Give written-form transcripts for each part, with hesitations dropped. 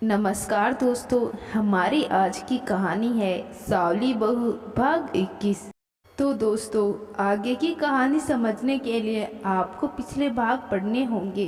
नमस्कार दोस्तों, हमारी आज की कहानी है सावली बहू भाग 21। तो दोस्तों, आगे की कहानी समझने के लिए आपको पिछले भाग पढ़ने होंगे।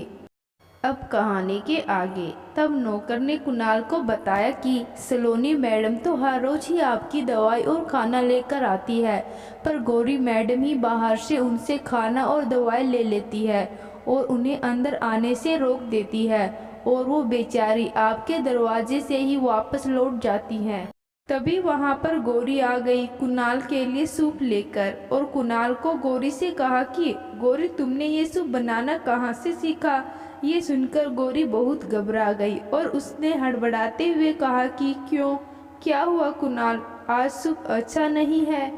अब कहानी के आगे। तब नौकर ने कुणाल को बताया कि सलोनी मैडम तो हर रोज ही आपकी दवाई और खाना लेकर आती है, पर गौरी मैडम ही बाहर से उनसे खाना और दवाई ले लेती है और उन्हें अंदर आने से रोक देती है, और वो बेचारी आपके दरवाजे से ही वापस लौट जाती हैं। तभी वहां पर गौरी आ गई कुणाल के लिए सूप लेकर, और कुणाल को गौरी से कहा कि गौरी, तुमने ये सूप बनाना कहाँ से सीखा। ये सुनकर गौरी बहुत घबरा गई और उसने हड़बड़ाते हुए कहा कि क्यों, क्या हुआ कुणाल, आज सूप अच्छा नहीं है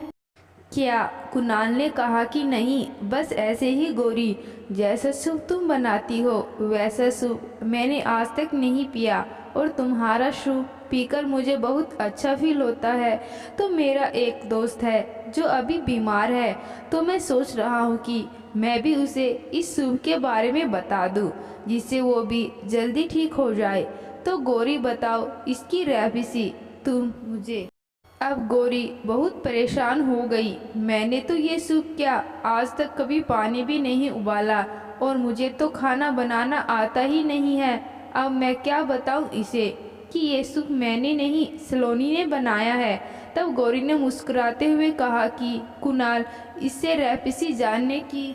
क्या। कुणाल ने कहा कि नहीं, बस ऐसे ही गौरी, जैसा सूप तुम बनाती हो वैसा सूप मैंने आज तक नहीं पिया, और तुम्हारा सूप पीकर मुझे बहुत अच्छा फील होता है। तो मेरा एक दोस्त है जो अभी बीमार है, तो मैं सोच रहा हूँ कि मैं भी उसे इस सूप के बारे में बता दूँ, जिससे वो भी जल्दी ठीक हो जाए। तो गौरी बताओ इसकी रेसिपी तुम मुझे। अब गौरी बहुत परेशान हो गई। मैंने तो ये सूप क्या, आज तक कभी पानी भी नहीं उबाला, और मुझे तो खाना बनाना आता ही नहीं है। अब मैं क्या बताऊं इसे कि ये सूप मैंने नहीं, सलोनी ने बनाया है। तब गौरी ने मुस्कुराते हुए कहा कि कुणाल, इससे रेसिपी जानने की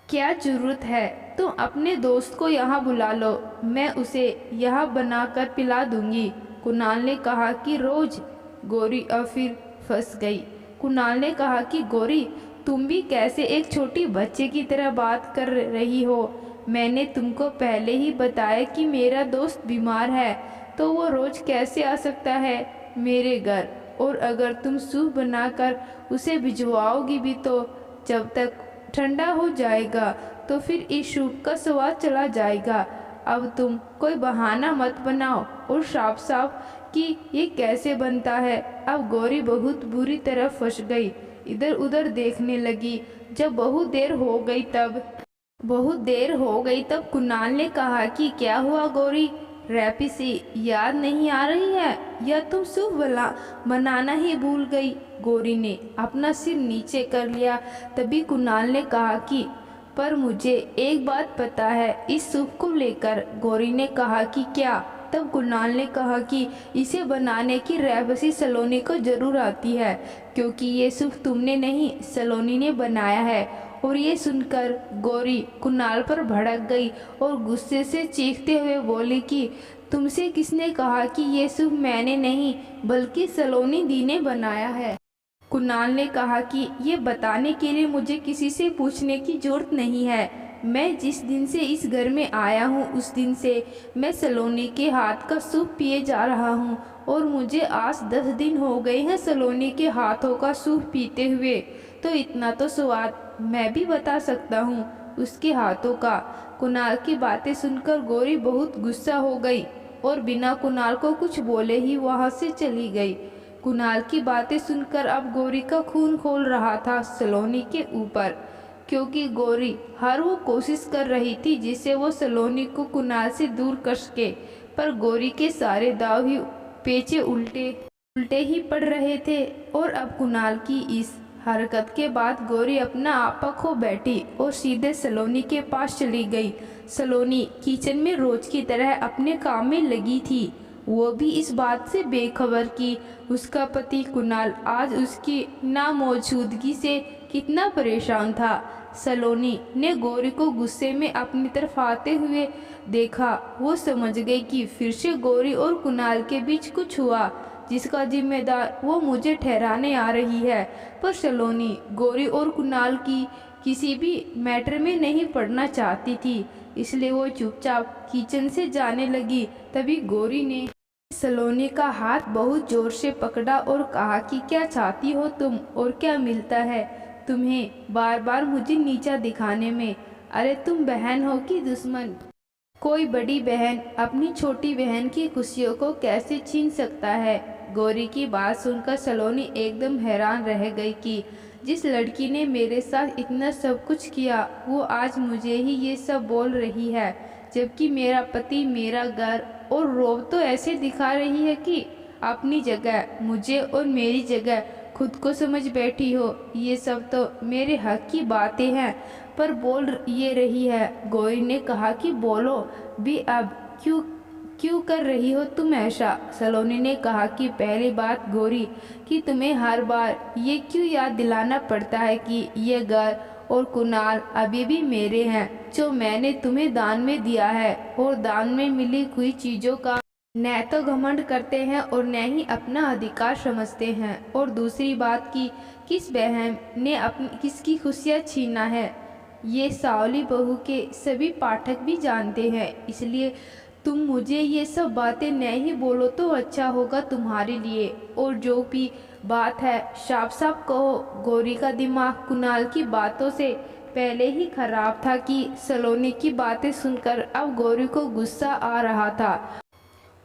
क्या जरूरत है। तुम अपने दोस्त को यहाँ बुला लो, मैं उसे यहाँ बनाकर पिला दूंगी। कुणाल ने कहा कि रोज। गौरी अब फिर फंस गई। कुणाल ने कहा कि गौरी, तुम भी कैसे एक छोटी बच्चे की तरह बात कर रही हो। मैंने तुमको पहले ही बताया कि मेरा दोस्त बीमार है, तो वो रोज कैसे आ सकता है मेरे घर। और अगर तुम सूप बनाकर उसे भिजवाओगी भी, तो जब तक ठंडा हो जाएगा तो फिर इस सूप का स्वाद चला जाएगा। अब तुम कोई बहाना मत बनाओ और साफ साफ कि ये कैसे बनता है। अब गौरी बहुत बुरी तरह फंस गई, इधर उधर देखने लगी। जब बहुत देर हो गई तब कुणाल ने कहा कि क्या हुआ गौरी, रेसिपी याद नहीं आ रही है या तुम सूप बनाना ही भूल गई। गौरी ने अपना सिर नीचे कर लिया। तभी कुणाल ने कहा कि पर मुझे एक बात पता है इस सूप को लेकर। गौरी ने कहा कि क्या। तब कुणाल ने कहा कि इसे बनाने की रेसिपी सलोनी को जरूर आती है, क्योंकि ये सूप तुमने नहीं, सलोनी ने बनाया है। और ये सुनकर गौरी कुणाल पर भड़क गई और गुस्से से चीखते हुए बोली कि तुमसे किसने कहा कि ये सूप मैंने नहीं बल्कि सलोनी दी ने बनाया है। कुणाल ने कहा कि ये बताने के लिए मुझे किसी से पूछने की जरूरत नहीं है। मैं जिस दिन से इस घर में आया हूँ उस दिन से मैं सलोनी के हाथ का सूप पिए जा रहा हूँ, और मुझे आज 10 दिन हो गए हैं सलोनी के हाथों का सूप पीते हुए। तो इतना तो स्वाद मैं भी बता सकता हूँ उसके हाथों का। कुणाल की बातें सुनकर गौरी बहुत गुस्सा हो गई और बिना कुणाल को कुछ बोले ही वहाँ से चली गई। कुणाल की बातें सुनकर अब गौरी का खून खोल रहा था सलोनी के ऊपर, क्योंकि गौरी हर वो कोशिश कर रही थी जिससे वो सलोनी को कुणाल से दूर कर सके, पर गौरी के सारे दाव ही पेचे उल्टे उल्टे ही पड़ रहे थे। और अब कुणाल की इस हरकत के बाद गौरी अपना आपा खो बैठी और सीधे सलोनी के पास चली गई। सलोनी किचन में रोज की तरह अपने काम में लगी थी। वो भी इस बात से बेखबर कि उसका पति कुणाल आज उसकी नामौजूदगी से कितना परेशान था। सलोनी ने गौरी को गुस्से में अपनी तरफ आते हुए देखा। वो समझ गई कि फिर से गौरी और कुणाल के बीच कुछ हुआ, जिसका जिम्मेदार वो मुझे ठहराने आ रही है। पर सलोनी गौरी और कुणाल की किसी भी मैटर में नहीं पड़ना चाहती थी, इसलिए वो चुपचाप किचन से जाने लगी। तभी गौरी ने सलोनी का हाथ बहुत जोर से पकड़ा और कहा कि क्या चाहती हो तुम, और क्या मिलता है तुम्हें बार बार मुझे नीचा दिखाने में। अरे तुम बहन हो कि दुश्मन। कोई बड़ी बहन अपनी छोटी बहन की खुशियों को कैसे छीन सकता है। गौरी की बात सुनकर सलोनी एकदम हैरान रह गई कि जिस लड़की ने मेरे साथ इतना सब कुछ किया वो आज मुझे ही ये सब बोल रही है, जबकि मेरा पति, मेरा घर और रोब तो ऐसे दिखा रही है कि अपनी जगह मुझे और मेरी जगह खुद को समझ बैठी हो। ये सब तो मेरे हक की बातें हैं, पर बोल ये रही है। गौरी ने कहा कि बोलो भी, अब क्यों क्यों कर रही हो तुम ऐसा? सलोनी ने कहा कि पहली बात गौरी, कि तुम्हें हर बार ये क्यों याद दिलाना पड़ता है कि ये घर और कुणाल अभी भी मेरे हैं, जो मैंने तुम्हें दान में दिया है, और दान में मिली हुई चीज़ों का न तो घमंड करते हैं और न ही अपना अधिकार समझते हैं। और दूसरी बात कि किस बहन ने अपनी किसकी खुशियाँ छीना है, ये सावली बहू के सभी पाठक भी जानते हैं। इसलिए तुम मुझे ये सब बातें नहीं बोलो तो अच्छा होगा तुम्हारे लिए। और जो भी बात है साफ साफ कहो। गौरी का दिमाग कुणाल की बातों से पहले ही खराब था कि सलोनी की बातें सुनकर अब गौरी को गुस्सा आ रहा था,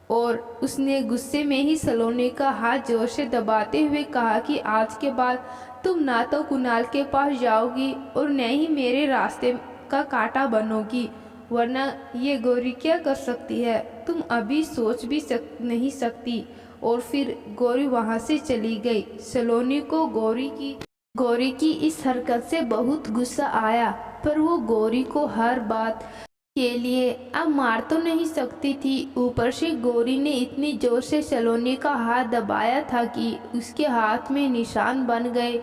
और उसने गुस्से में ही सलोनी का हाथ जोर से दबाते हुए कहा कि आज के बाद तुम ना तो कुणाल के पास जाओगी और न ही मेरे रास्ते का कांटा बनोगी, वरना ये गौरी क्या कर सकती है तुम अभी सोच भी नहीं सकती। और फिर गौरी वहाँ से चली गई। सलोनी को गौरी की इस हरकत से बहुत गुस्सा आया, पर वो गौरी को हर बात के लिए अब मार तो नहीं सकती थी। ऊपर से गौरी ने इतनी जोर से सलोनी का हाथ दबाया था कि उसके हाथ में निशान बन गए।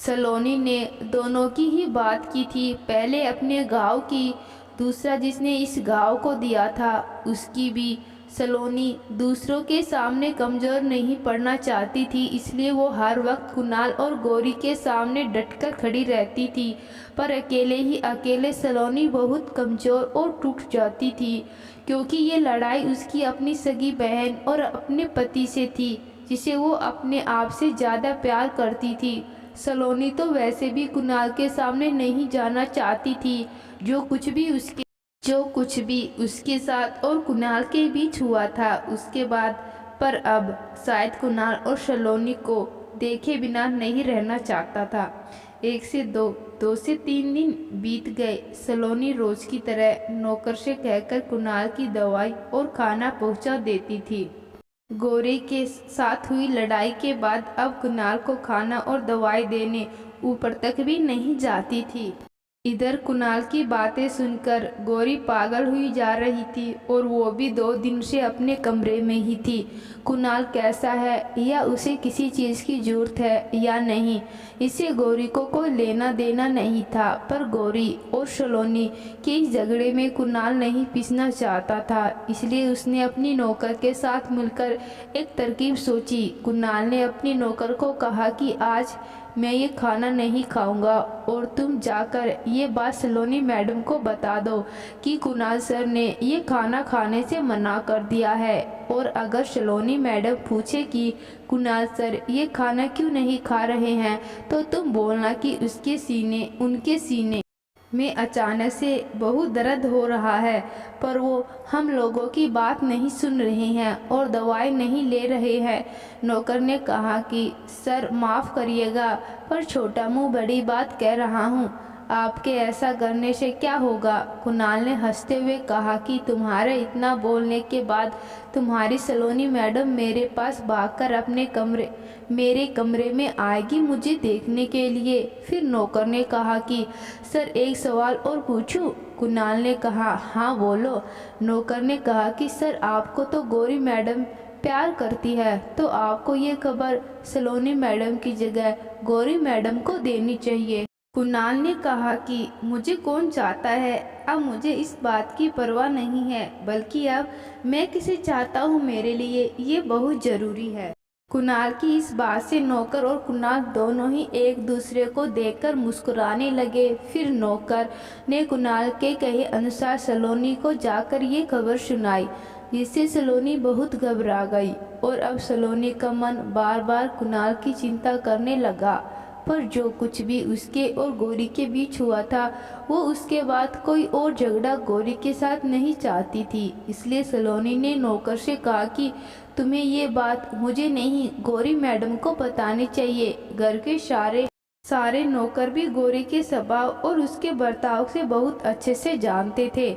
सलोनी ने दोनों की ही बात की थी, पहले अपने गांव की, दूसरा जिसने इस गांव को दिया था उसकी भी। सलोनी दूसरों के सामने कमज़ोर नहीं पड़ना चाहती थी, इसलिए वो हर वक्त कुणाल और गौरी के सामने डटकर खड़ी रहती थी। पर अकेले सलोनी बहुत कमज़ोर और टूट जाती थी, क्योंकि ये लड़ाई उसकी अपनी सगी बहन और अपने पति से थी, जिसे वो अपने आप से ज़्यादा प्यार करती थी। सलोनी तो वैसे भी कुणाल के सामने नहीं जाना चाहती थी। जो कुछ भी उसके साथ और कुणाल के बीच हुआ था उसके बाद, पर अब शायद कुणाल और सलोनी को देखे बिना नहीं रहना चाहता था। 1 से 2 से 3 दिन बीत गए। सलोनी रोज की तरह नौकर से कहकर कुणाल की दवाई और खाना पहुंचा देती थी। गौरी के साथ हुई लड़ाई के बाद अब कुणाल को खाना और दवाई देने ऊपर तक भी नहीं जाती थी। इधर कुणाल की बातें सुनकर गौरी पागल हुई जा रही थी, और वो भी 2 दिन से अपने कमरे में ही थी। कुणाल कैसा है या उसे किसी चीज़ की ज़रूरत है या नहीं, इससे गौरी को कोई लेना देना नहीं था। पर गौरी और सलोनी के इस झगड़े में कुणाल नहीं पिसना चाहता था, इसलिए उसने अपनी नौकर के साथ मिलकर एक तरकीब सोची। कुणाल ने अपनी नौकर को कहा कि आज मैं ये खाना नहीं खाऊंगा, और तुम जाकर ये बात सलोनी मैडम को बता दो कि कुणाल सर ने ये खाना खाने से मना कर दिया है। और अगर सलोनी मैडम पूछे कि कुणाल सर ये खाना क्यों नहीं खा रहे हैं, तो तुम बोलना कि उनके सीने में अचानक से बहुत दर्द हो रहा है, पर वो हम लोगों की बात नहीं सुन रहे हैं और दवाई नहीं ले रहे हैं। नौकर ने कहा कि सर माफ़ करिएगा, पर छोटा मुंह बड़ी बात कह रहा हूँ, आपके ऐसा करने से क्या होगा? कुणाल ने हंसते हुए कहा कि तुम्हारे इतना बोलने के बाद तुम्हारी सलोनी मैडम मेरे पास भागकर मेरे कमरे में आएगी मुझे देखने के लिए। फिर नौकर ने कहा कि सर एक सवाल और पूछूं? कुणाल ने कहा हाँ बोलो। नौकर ने कहा कि सर आपको तो गौरी मैडम प्यार करती है, तो आपको ये खबर सलोनी मैडम की जगह गौरी मैडम को देनी चाहिए। कुणाल ने कहा कि मुझे कौन चाहता है, अब मुझे इस बात की परवाह नहीं है, बल्कि अब मैं किसे चाहता हूँ मेरे लिए ये बहुत ज़रूरी है। कुणाल की इस बात से नौकर और कुणाल दोनों ही एक दूसरे को देखकर मुस्कुराने लगे। फिर नौकर ने कुणाल के कहे अनुसार सलोनी को जाकर ये खबर सुनाई, जिससे सलोनी बहुत घबरा गई, और अब सलोनी का मन बार बार कुणाल की चिंता करने लगा। पर जो कुछ भी उसके और गौरी के बीच हुआ था, वो उसके बाद कोई और झगड़ा गौरी के साथ नहीं चाहती थी। इसलिए सलोनी ने नौकर से कहा कि तुम्हें ये बात मुझे नहीं गौरी मैडम को बतानी चाहिए। घर के सारे नौकर भी गौरी के स्वभाव और उसके बर्ताव से बहुत अच्छे से जानते थे।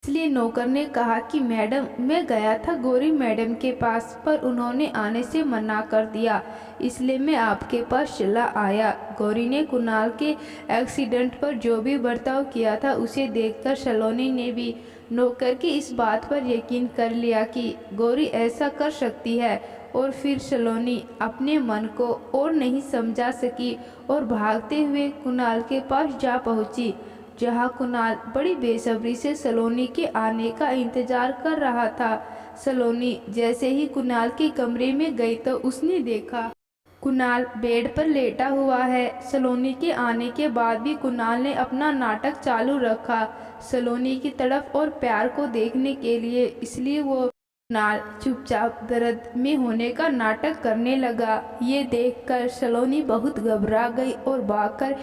इसलिए नौकर ने कहा कि मैडम, मैं गया था गौरी मैडम के पास, पर उन्होंने आने से मना कर दिया, इसलिए मैं आपके पास चला आया। गौरी ने कुणाल के एक्सीडेंट पर जो भी बर्ताव किया था उसे देखकर सलोनी ने भी नौकर की इस बात पर यकीन कर लिया कि गौरी ऐसा कर सकती है। और फिर सलोनी अपने मन को और नहीं समझा सकी और भागते हुए कुणाल के पास जा पहुंची, जहां कुणाल बड़ी बेसब्री से सलोनी के आने का इंतजार कर रहा था। सलोनी जैसे ही कुणाल के कमरे में गई तो उसने देखा कुणाल बेड पर लेटा हुआ है। सलोनी के आने के बाद भी कुणाल ने अपना नाटक चालू रखा सलोनी की तरफ और प्यार को देखने के लिए, इसलिए वो कुणाल चुपचाप दर्द में होने का नाटक करने लगा। ये देखकर सलोनी बहुत घबरा गई और भागकर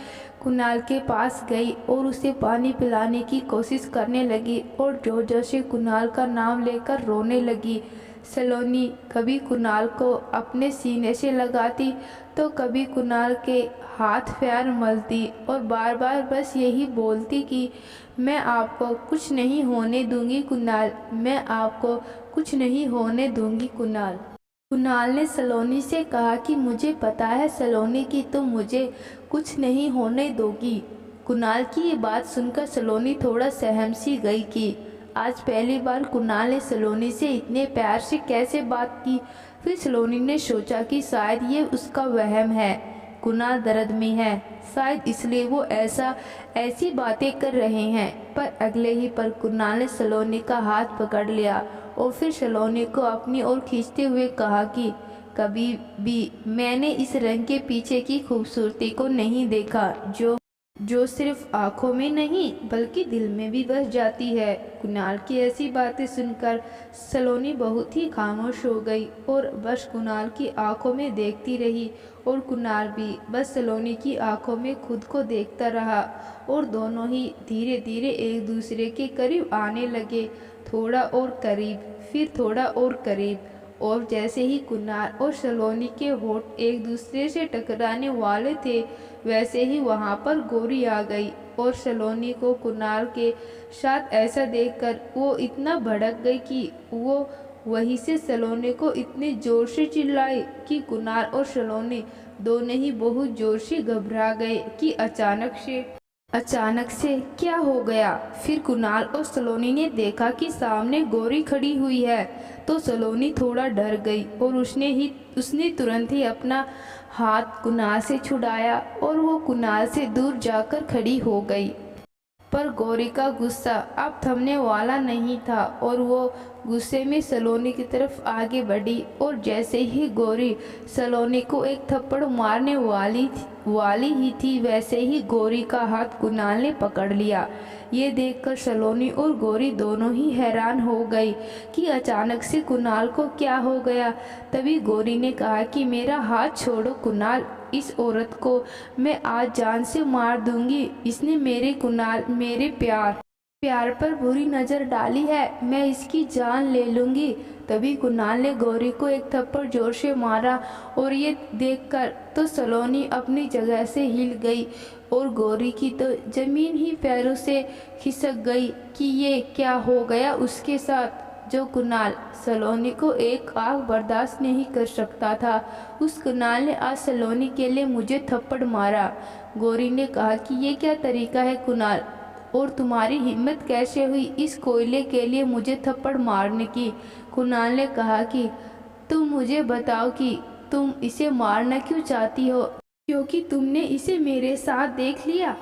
कुणाल के पास गई और उसे पानी पिलाने की कोशिश करने लगी और जोर जोर से कुणाल का नाम लेकर रोने लगी। सलोनी कभी कुणाल को अपने सीने से लगाती तो कभी कुणाल के हाथ पैर मलती और बार बार बस यही बोलती कि मैं आपको कुछ नहीं होने दूंगी कुणाल, मैं आपको कुछ नहीं होने दूंगी कुणाल। कुणाल ने सलोनी से कहा कि मुझे पता है सलोनी कि तुम मुझे कुछ नहीं होने दोगी। कुणाल की ये बात सुनकर सलोनी थोड़ा सहम सी गई कि आज पहली बार कुणाल ने सलोनी से इतने प्यार से कैसे बात की। फिर सलोनी ने सोचा कि शायद ये उसका वहम है, कुणाल दर्द में है, शायद इसलिए वो ऐसी बातें कर रहे हैं। पर अगले ही पल कुणाल ने सलोनी का हाथ पकड़ लिया और फिर सलोनी को अपनी ओर खींचते हुए कहा कि कभी भी मैंने इस रंग के पीछे की खूबसूरती को नहीं देखा जो सिर्फ आंखों में नहीं बल्कि दिल में भी बस जाती है। कुणाल की ऐसी बातें सुनकर सलोनी बहुत ही खामोश हो गई और बस कुणाल की आंखों में देखती रही और कुणाल भी बस सलोनी की आंखों में खुद को देखता रहा और दोनों ही धीरे धीरे एक दूसरे के करीब आने लगे, थोड़ा और करीब, फिर थोड़ा और करीब। और जैसे ही कुणाल और सलोनी के होठ एक दूसरे से टकराने वाले थे, वैसे ही वहां पर गौरी आ गई और सलोनी को कुणाल के साथ ऐसा देखकर वो इतना भड़क गई कि वो वहीं से सलोनी को इतने जोर से चिल्लाई कि कुणाल और सलोनी दोनों ही बहुत जोर से घबरा गए कि अचानक से क्या हो गया। फिर कुणाल और सलोनी ने देखा कि सामने गौरी खड़ी हुई है, तो सलोनी थोड़ा डर गई और उसने तुरंत ही अपना हाथ कुणाल से छुड़ाया और वो कुणाल से दूर जाकर खड़ी हो गई। पर गौरी का गुस्सा अब थमने वाला नहीं था और वो गुस्से में सलोनी की तरफ आगे बढ़ी और जैसे ही गौरी सलोनी को एक थप्पड़ मारने वाली ही थी, वैसे ही गौरी का हाथ कुणाल ने पकड़ लिया। ये देखकर सलोनी और गौरी दोनों ही हैरान हो गई कि अचानक से कुणाल को क्या हो गया। तभी गौरी ने कहा कि मेरा हाथ छोड़ो कुणाल, इस औरत को मैं आज जान से मार दूंगी। इसने मेरे कुणाल मेरे प्यार पर बुरी नज़र डाली है, मैं इसकी जान ले लूंगी। तभी कुणाल ने गौरी को एक थप्पड़ जोर से मारा और ये देखकर तो सलोनी अपनी जगह से हिल गई और गौरी की तो जमीन ही पैरों से खिसक गई कि ये क्या हो गया उसके साथ। जो कुणाल सलोनी को एक आग बर्दाश्त नहीं कर सकता था, उस कुणाल ने आज सलोनी के लिए मुझे थप्पड़ मारा। गौरी ने कहा कि ये क्या तरीका है कुणाल, और तुम्हारी हिम्मत कैसे हुई इस कोयले के लिए मुझे थप्पड़ मारने की। कुणाल ने कहा कि तुम मुझे बताओ कि तुम इसे मारना क्यों चाहती हो, क्योंकि तुमने इसे मेरे साथ देख लिया।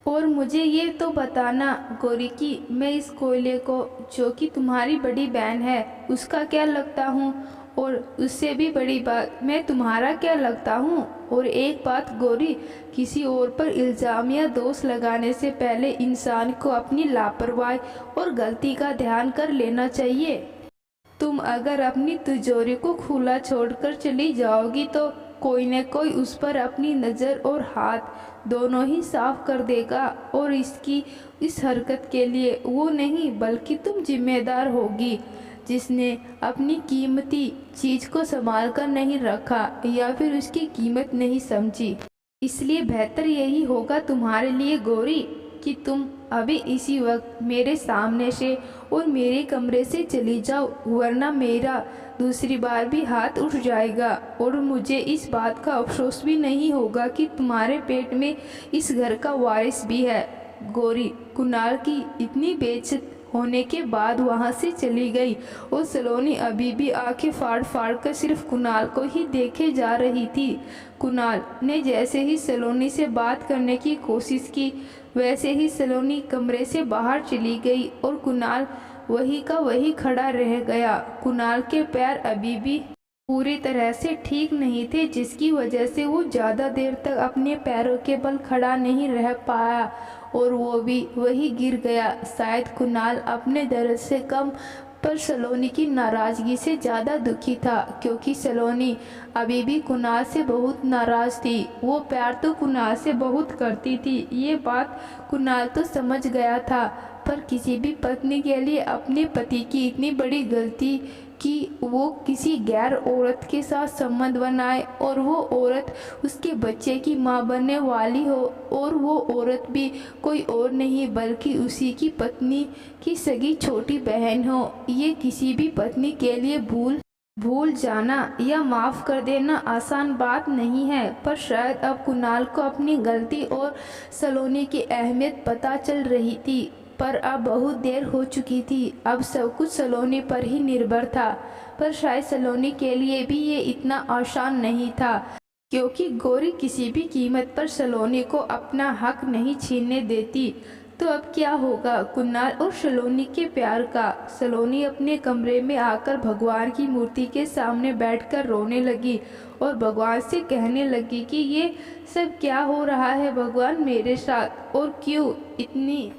और मुझे ये तो बताना गौरी कि मैं इस कोयले को, जो कि तुम्हारी बड़ी बहन है, उसका क्या लगता हूँ, और उससे भी बड़ी बात मैं तुम्हारा क्या लगता हूँ। और एक बात गौरी, किसी और पर इल्ज़ाम या दोष लगाने से पहले इंसान को अपनी लापरवाही और गलती का ध्यान कर लेना चाहिए। तुम अगर अपनी तिजोरी को खुला छोड़कर चली जाओगी तो कोई न कोई उस पर अपनी नज़र और हाथ दोनों ही साफ कर देगा, और इस हरकत के लिए वो नहीं बल्कि तुम जिम्मेदार होगी, जिसने अपनी कीमती चीज़ को संभाल कर नहीं रखा या फिर उसकी कीमत नहीं समझी। इसलिए बेहतर यही होगा तुम्हारे लिए गौरी कि तुम अभी इसी वक्त मेरे सामने से और मेरे कमरे से चली जाओ, वरना मेरा दूसरी बार भी हाथ उठ जाएगा और मुझे इस बात का अफसोस भी नहीं होगा कि तुम्हारे पेट में इस घर का वारिस भी है। गौरी कुणाल की इतनी बेइज्जत होने के बाद वहां से चली गई और सलोनी अभी भी आंखें फाड़ फाड़ कर सिर्फ कुणाल को ही देखे जा रही थी। कुणाल ने जैसे ही सलोनी से बात करने की कोशिश की, वैसे ही सलोनी कमरे से बाहर चली गई और कुणाल वही का वही खड़ा रह गया। कुणाल के पैर अभी भी पूरी तरह से ठीक नहीं थे, जिसकी वजह से वो ज़्यादा देर तक अपने पैरों के बल खड़ा नहीं रह पाया और वो भी वही गिर गया। शायद कुणाल अपने दर्द से कम पर सलोनी की नाराज़गी से ज़्यादा दुखी था, क्योंकि सलोनी अभी भी कुणाल से बहुत नाराज़ थी। वो प्यार तो कुणाल से बहुत करती थी, ये बात कुणाल तो समझ गया था, पर किसी भी पत्नी के लिए अपने पति की इतनी बड़ी गलती कि वो किसी गैर औरत के साथ संबंध बनाए और वो औरत उसके बच्चे की माँ बनने वाली हो, और वो औरत भी कोई और नहीं बल्कि उसी की पत्नी की सगी छोटी बहन हो, ये किसी भी पत्नी के लिए भूल जाना या माफ़ कर देना आसान बात नहीं है। पर शायद अब कुणाल को अपनी गलती और सलोनी की अहमियत पता चल रही थी, पर अब बहुत देर हो चुकी थी। अब सब कुछ सलोनी पर ही निर्भर था, पर शायद सलोनी के लिए भी ये इतना आसान नहीं था, क्योंकि गौरी किसी भी कीमत पर सलोनी को अपना हक नहीं छीनने देती। तो अब क्या होगा कुणाल और सलोनी के प्यार का? सलोनी अपने कमरे में आकर भगवान की मूर्ति के सामने बैठकर रोने लगी और भगवान से कहने लगी कि ये सब क्या हो रहा है भगवान मेरे साथ, और क्यों इतनी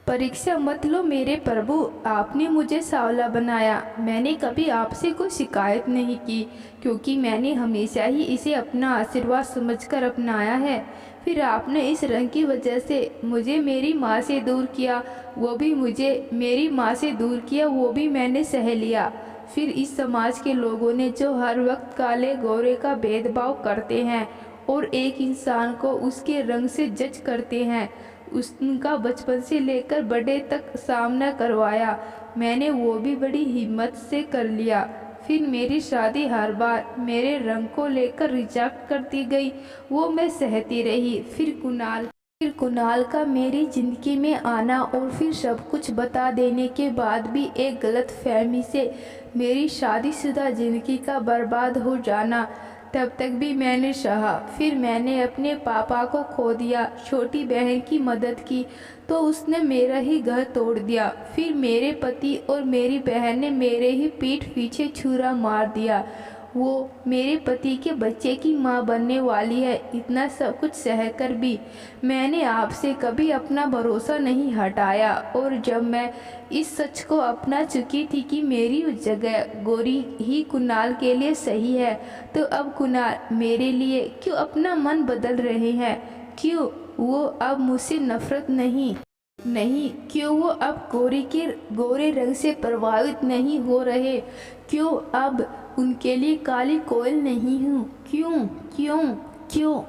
परीक्षा मत लो मेरे प्रभु। आपने मुझे सांवला बनाया, मैंने कभी आपसे कोई शिकायत नहीं की, क्योंकि मैंने हमेशा ही इसे अपना आशीर्वाद समझकर अपनाया है। फिर आपने इस रंग की वजह से मुझे मेरी माँ से दूर किया, वो भी मुझे मेरी माँ से दूर किया, वो भी मैंने सह लिया। फिर इस समाज के लोगों ने जो हर वक्त काले गोरे का भेदभाव करते हैं और एक इंसान को उसके रंग से जज करते हैं, उसका बचपन से लेकर बड़े तक सामना करवाया, मैंने वो भी बड़ी हिम्मत से कर लिया। फिर मेरी शादी हर बार मेरे रंग को लेकर रिजेक्ट कर दी गई, वो मैं सहती रही। फिर कुणाल का मेरी ज़िंदगी में आना और फिर सब कुछ बता देने के बाद भी एक गलत फहमी से मेरी शादीशुदा ज़िंदगी का बर्बाद हो जाना, तब तक भी मैंने सहा। फिर मैंने अपने पापा को खो दिया, छोटी बहन की मदद की तो उसने मेरा ही घर तोड़ दिया। फिर मेरे पति और मेरी बहन ने मेरे ही पीठ पीछे छुरा मार दिया, वो मेरे पति के बच्चे की माँ बनने वाली है। इतना सब कुछ सहकर भी मैंने आपसे कभी अपना भरोसा नहीं हटाया, और जब मैं इस सच को अपना चुकी थी कि मेरी जगह गौरी ही कुणाल के लिए सही है, तो अब कुणाल मेरे लिए क्यों अपना मन बदल रहे हैं? क्यों वो अब मुझसे नफरत नहीं, क्यों वो अब गौरी के गोरे रंग से प्रभावित नहीं हो रहे? क्यों अब उनके लिए काली कोयल नहीं हूँ? क्यों क्यों क्यों?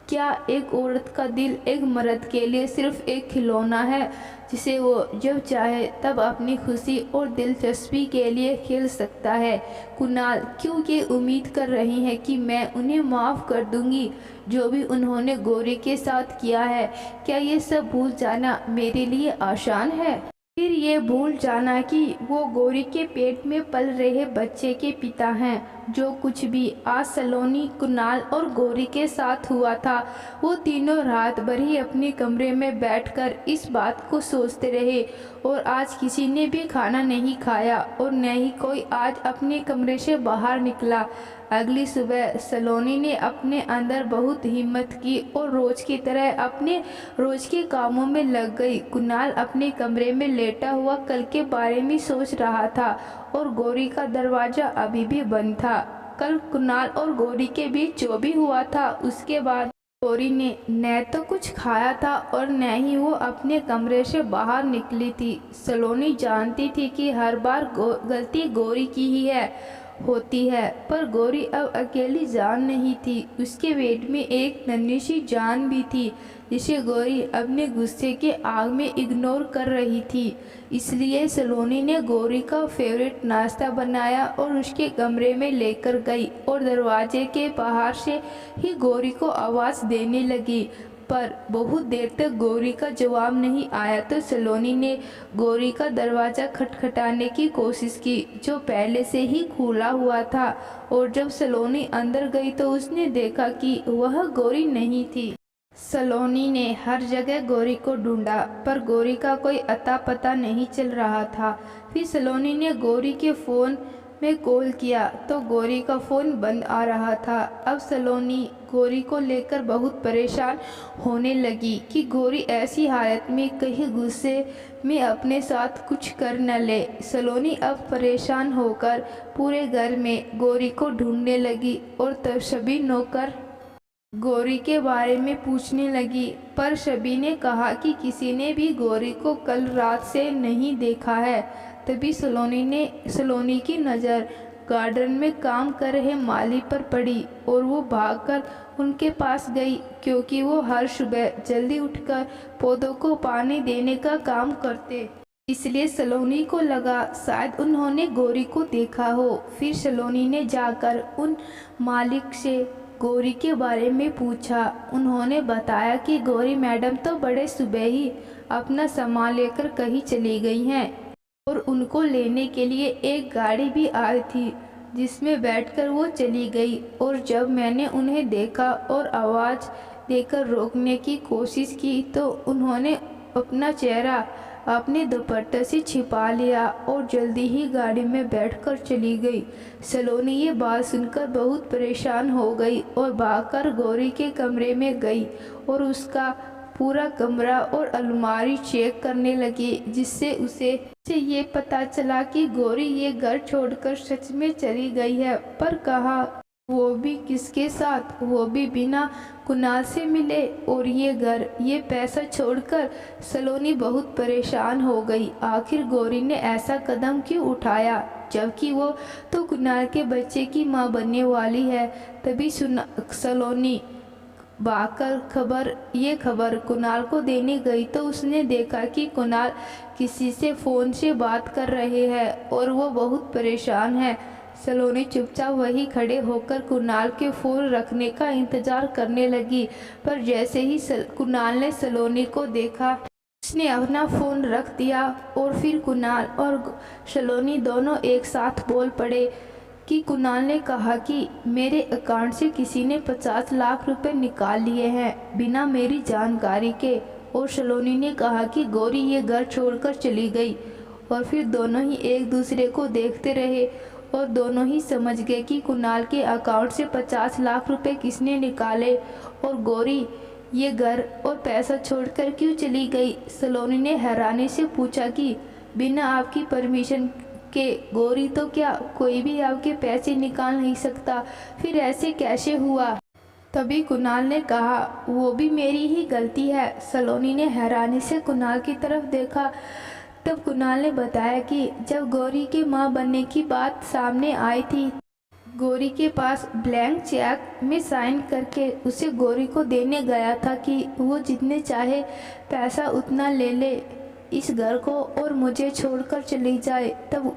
क्या एक औरत का दिल एक मर्द के लिए सिर्फ एक खिलौना है जिसे वो जब चाहे तब अपनी खुशी और दिलचस्पी के लिए खेल सकता है? कुणाल क्यों ये उम्मीद कर रही हैं कि मैं उन्हें माफ़ कर दूंगी जो भी उन्होंने गौरी के साथ किया है? क्या ये सब भूल जाना मेरे लिए आसान है? फिर ये भूल जाना कि वो गौरी के पेट में पल रहे बच्चे के पिता हैं। जो कुछ भी आज सलोनी, कुणाल और गौरी के साथ हुआ था, वो तीनों रात भर ही अपने कमरे में बैठकर इस बात को सोचते रहे, और आज किसी ने भी खाना नहीं खाया और न ही कोई आज अपने कमरे से बाहर निकला। अगली सुबह सलोनी ने अपने अंदर बहुत हिम्मत की और रोज की तरह अपने रोज के कामों में लग गई। कुणाल अपने कमरे में लेटा हुआ कल के बारे में सोच रहा था और गौरी का दरवाज़ा अभी भी बंद था। कल कुणाल और गौरी के बीच जो भी हुआ था, उसके बाद गौरी ने न तो कुछ खाया था और न ही वो अपने कमरे से बाहर निकली थी। सलोनी जानती थी कि हर बार गलती गौरी की ही है होती है। पर गौरी अब अकेली जान नहीं थी, उसके पेट में एक नन्ही सी जान भी थी जिसे गौरी अपने गुस्से के आग में इग्नोर कर रही थी। इसलिए सलोनी ने गौरी का फेवरेट नाश्ता बनाया और उसके कमरे में लेकर गई और दरवाजे के बाहर से ही गौरी को आवाज़ देने लगी। पर बहुत देर तक गौरी का जवाब नहीं आया तो सलोनी ने गौरी का दरवाज़ा खटखटाने की कोशिश की, जो पहले से ही खुला हुआ था। और जब सलोनी अंदर गई तो उसने देखा कि वह गौरी नहीं थी। सलोनी ने हर जगह गौरी को ढूंढा, पर गौरी का कोई अता पता नहीं चल रहा था। फिर सलोनी ने गौरी के फ़ोन में कॉल किया तो गौरी का फ़ोन बंद आ रहा था। अब सलोनी गौरी को लेकर बहुत परेशान होने लगी कि गौरी ऐसी हालत में कहीं गुस्से में अपने साथ कुछ कर न ले। सलोनी अब परेशान होकर पूरे घर में गौरी को ढूंढने लगी और तब सभी नौकर गौरी के बारे में पूछने लगी, पर सभी ने कहा कि किसी ने भी गौरी को कल रात से नहीं देखा है। तभी सलोनी की नज़र गार्डन में काम कर रहे माली पर पड़ी और वो भागकर उनके पास गई, क्योंकि वो हर सुबह जल्दी उठकर पौधों को पानी देने का काम करते। इसलिए सलोनी को लगा शायद उन्होंने गौरी को देखा हो। फिर सलोनी ने जाकर उन मालिक से गौरी के बारे में पूछा। उन्होंने बताया कि गौरी मैडम तो बड़े सुबह ही अपना सामान लेकर कहीं चली गई हैं और उनको लेने के लिए एक गाड़ी भी आई थी जिसमें बैठकर वो चली गई। और जब मैंने उन्हें देखा और आवाज़ देकर रोकने की कोशिश की तो उन्होंने अपना चेहरा अपने दुपट्टे से छिपा लिया और जल्दी ही गाड़ी में बैठकर चली गई। सलोनी ये बात सुनकर बहुत परेशान हो गई और भागकर गौरी के कमरे में गई और उसका पूरा कमरा और अलमारी चेक करने लगी, जिससे उसे ये पता चला कि गौरी ये घर छोड़कर सच में चली गई है। पर कहाँ, वो भी किसके साथ, वो भी बिना कुणाल से मिले। और ये घर, ये पैसा छोड़कर सलोनी बहुत परेशान हो गई। आखिर गौरी ने ऐसा कदम क्यों उठाया, जबकि वो तो कुणाल के बच्चे की माँ बनने वाली है। तभी सलोनी भागकर ये खबर कुणाल को देने गई तो उसने देखा कि कुणाल किसी से फ़ोन से बात कर रहे हैं और वो बहुत परेशान है। सलोनी चुपचाप वहीं खड़े होकर कुणाल के फ़ोन रखने का इंतज़ार करने लगी, पर जैसे ही कुणाल ने सलोनी को देखा उसने अपना फ़ोन रख दिया। और फिर कुणाल और सलोनी दोनों एक साथ बोल पड़े कि कुणाल ने कहा कि मेरे अकाउंट से किसी ने 50 लाख रुपए निकाल लिए हैं बिना मेरी जानकारी के। और सलोनी ने कहा कि गौरी ये घर छोड़कर चली गई। और फिर दोनों ही एक दूसरे को देखते रहे और दोनों ही समझ गए कि कुणाल के अकाउंट से 50 लाख रुपए किसने निकाले और गौरी ये घर और पैसा छोड़कर क्यों चली गई। सलोनी ने हैरानी से पूछा कि बिना आपकी परमिशन के गौरी तो क्या कोई भी आपके पैसे निकाल नहीं सकता, फिर ऐसे कैसे हुआ। तभी कुणाल ने कहा वो भी मेरी ही गलती है। सलोनी ने हैरानी से कुणाल की तरफ देखा। तब कुणाल ने बताया कि जब गौरी के मां बनने की बात सामने आई थी, गौरी के पास ब्लैंक चेक में साइन करके उसे गौरी को देने गया था कि वो जितने चाहे पैसा उतना ले ले इस घर को और मुझे छोड़कर चली जाए। तब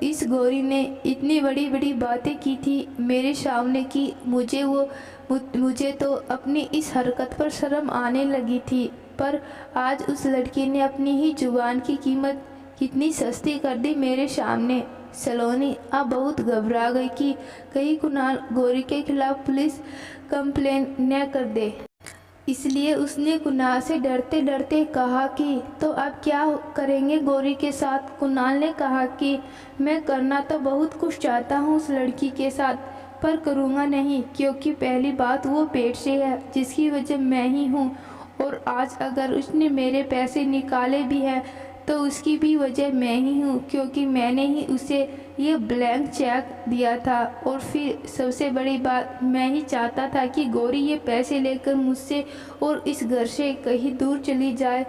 इस गौरी ने इतनी बड़ी बड़ी बातें की थी मेरे सामने कि मुझे तो अपनी इस हरकत पर शर्म आने लगी थी। पर आज उस लड़की ने अपनी ही जुबान की कीमत कितनी सस्ती कर दी मेरे सामने। सलोनी अब बहुत घबरा गई कि कहीं कुणाल गौरी के खिलाफ पुलिस कंप्लेन न कर दे। इसलिए उसने कुणाल से डरते डरते कहा कि तो आप क्या करेंगे गौरी के साथ। कुणाल ने कहा कि मैं करना तो बहुत कुछ चाहता हूँ उस लड़की के साथ, पर करूँगा नहीं, क्योंकि पहली बात वो पेट से है जिसकी वजह मैं ही हूँ। और आज अगर उसने मेरे पैसे निकाले भी हैं तो उसकी भी वजह मैं ही हूँ, क्योंकि मैंने ही उसे ये ब्लैंक चेक दिया था। और फिर सबसे बड़ी बात, मैं ही चाहता था कि गौरी ये पैसे लेकर मुझसे और इस घर से कहीं दूर चली जाए,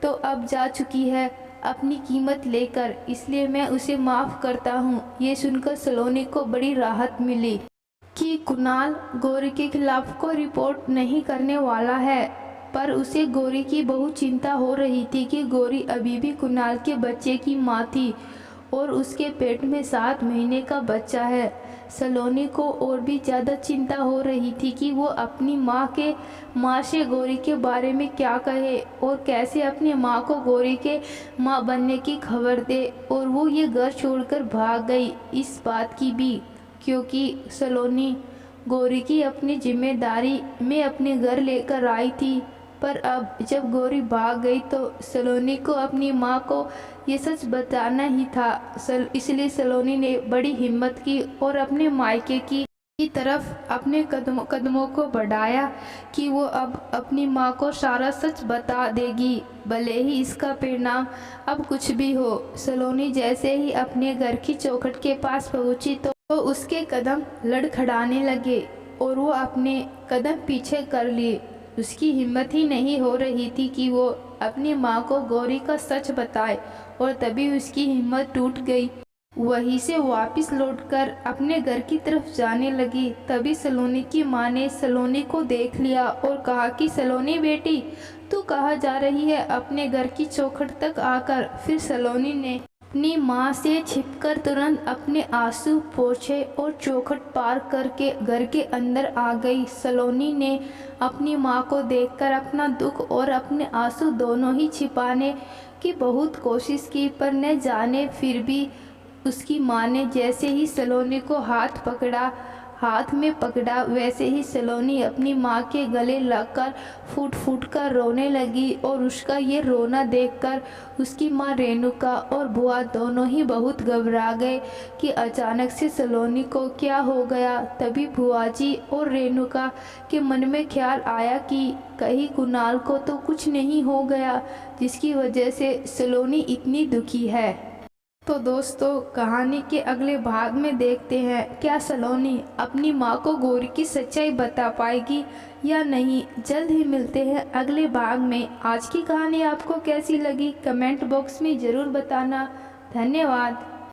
तो अब जा चुकी है। अपनी कीमत लेकर, इसलिए मैं उसे माफ़ करता हूँ। ये सुनकर सलोनी को बड़ी राहत मिली कि कुणाल गौरी के खिलाफ कोई रिपोर्ट नहीं करने वाला है, पर उसे गौरी की बहुत चिंता हो रही थी कि गौरी अभी भी कुणाल के बच्चे की माँ थी और उसके पेट में 7 महीने का बच्चा है। सलोनी को और भी ज़्यादा चिंता हो रही थी कि वो अपनी माँ से गौरी के बारे में क्या कहे और कैसे अपनी माँ को गौरी के माँ बनने की खबर दे। और वो ये घर छोड़कर भाग गई इस बात की भी, क्योंकि सलोनी गौरी की अपनी जिम्मेदारी में अपने घर लेकर आई थी। पर अब जब गौरी भाग गई तो सलोनी को अपनी माँ को ये सच बताना ही था। इसलिए सलोनी ने बड़ी हिम्मत की और अपने मायके की तरफ अपने कदमों को बढ़ाया कि वो अब अपनी माँ को सारा सच बता देगी, भले ही इसका परिणाम अब कुछ भी हो। सलोनी जैसे ही अपने घर की चौखट के पास पहुंची तो उसके कदम लड़खड़ाने लगे और वो अपने कदम पीछे कर लिए। उसकी हिम्मत ही नहीं हो रही थी कि वो अपनी माँ को गौरी का सच बताए, और तभी उसकी हिम्मत टूट गई। वहीं से वापस लौटकर अपने घर की तरफ जाने लगी। तभी सलोनी की माँ ने सलोनी को देख लिया और कहा कि सलोनी बेटी, तू कहाँ जा रही है? अपने घर की चौखट तक आकर। फिर सलोनी ने अपनी माँ से छिपकर तुरंत अपने आंसू पोंछे और चौखट पार करके घर के अंदर आ गई। सलोनी ने अपनी माँ को देखकर अपना दुख और अपने आंसू दोनों ही छिपाने की बहुत कोशिश की, पर न जाने फिर भी उसकी माँ ने जैसे ही सलोनी को हाथ में पकड़ा, वैसे ही सलोनी अपनी माँ के गले लगकर फूट फूट कर रोने लगी। और उसका ये रोना देखकर उसकी माँ रेणुका और बुआ दोनों ही बहुत घबरा गए कि अचानक से सलोनी को क्या हो गया। तभी बुआ जी और रेणुका के मन में ख्याल आया कि कहीं कुणाल को तो कुछ नहीं हो गया जिसकी वजह से सलोनी इतनी दुखी है। तो दोस्तों, कहानी के अगले भाग में देखते हैं क्या सलोनी अपनी माँ को गौरी की सच्चाई बता पाएगी या नहीं। जल्द ही मिलते हैं अगले भाग में। आज की कहानी आपको कैसी लगी कमेंट बॉक्स में ज़रूर बताना। धन्यवाद।